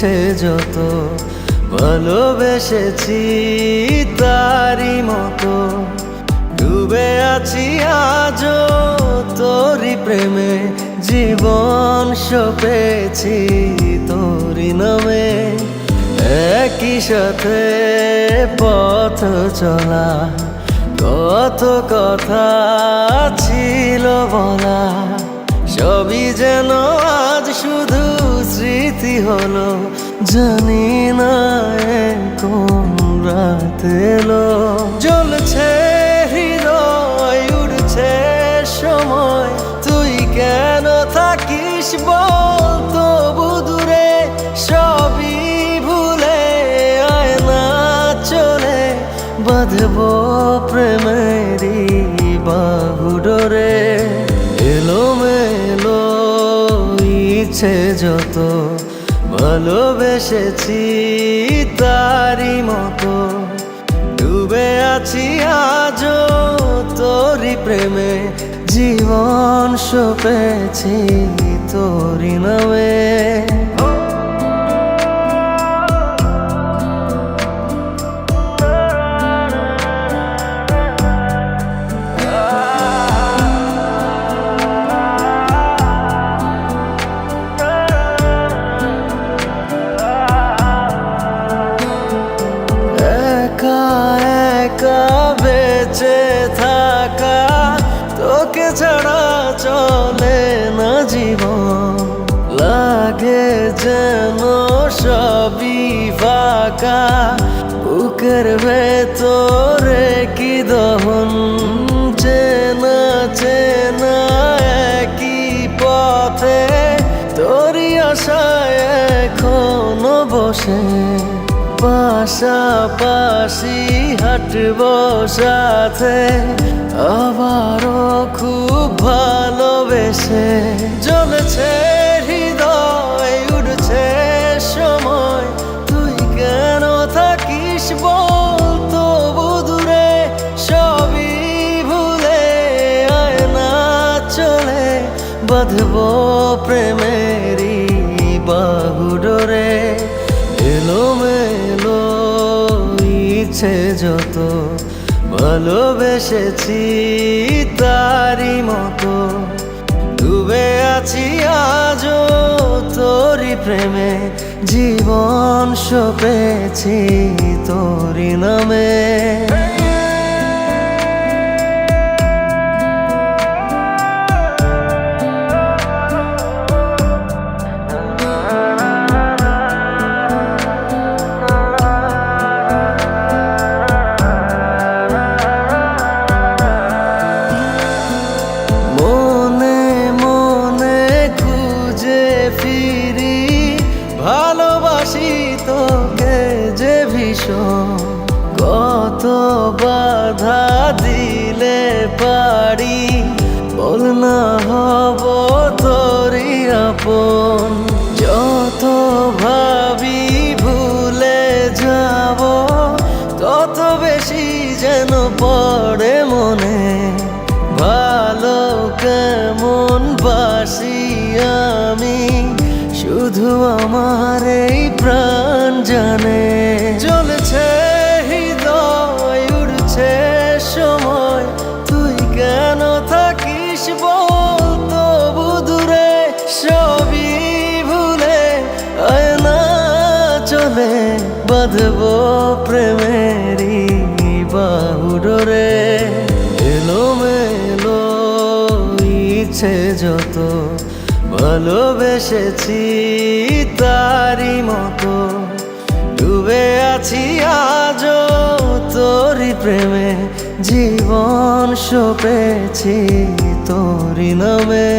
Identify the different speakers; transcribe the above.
Speaker 1: ইচ্ছে যত ভালোবেসেছি তারই মতো ডুবে আছি আজও তোরই প্রেমে জীবন সপেছি তোরই নামে একই সাথে পথ চলা কত কথা ছিল বলা সবই যেন আজ শুধু স্মৃতি হলো জানি না কোন রাত এলো জ্বলছে হৃদয় উড়ছে সময় তুই কেন থাকিস বল তবু দূরে সবই ভুলে আয় না চলে বাঁধবো প্রেমেরই বাহু ডোরে এলোমেলো ইচ্ছে যত ভালোবেসেছি তারই মতো ডুবে আছি আজও তোরই প্রেমে জীবন সপেছি তোরই নামে বেঁচে থাকা তোকে ছাড়া চলে না জীবন লাগে যেন সবই ফাঁকা বুকের ভেতরে কি দহন চেনা চেনা একই পথে তোরই আশায় এখনো বসে পাশাপাশি হাঁটবো সাথে আবারও খুব ভালোবেসে জ্বলছে হৃদয় উড়ছে সময় তুই কেন থাকিস বল তবু দূরে সবই ভুলে আয় না চলে বাঁধবো প্রেমেরই বাহু ডোরে এলোমেলো ইচ্ছে যত ভালোবেসেছি তারই মতো ডুবে আছি আজও তোরই প্রেমে জীবন সপেছি তোরই নামে ফিরি ভালোবাসি তোকে যে ভীষণ কত বাধা দিলে পারি বল না হব তোরই আপন যত ভাবি ভুলে যাব তত বেশি যেন পড়ে মনে ভালো কেমন বাসি আমি শুধু আমার এই প্রাণ জানে জ্বলছে হৃদয় উড়ছে সময় তুই কেন থাকিস বল তবু দূরে সবই ভুলে আয় না চলে বাঁধবো প্রেমেরই বাহু ডোরে এলোমেলো ইচ্ছে যত ভালোবেসেছি তারই মতো ডুবে আছি আজও তোরই প্রেমে জীবন সপেছি তোরই নামে।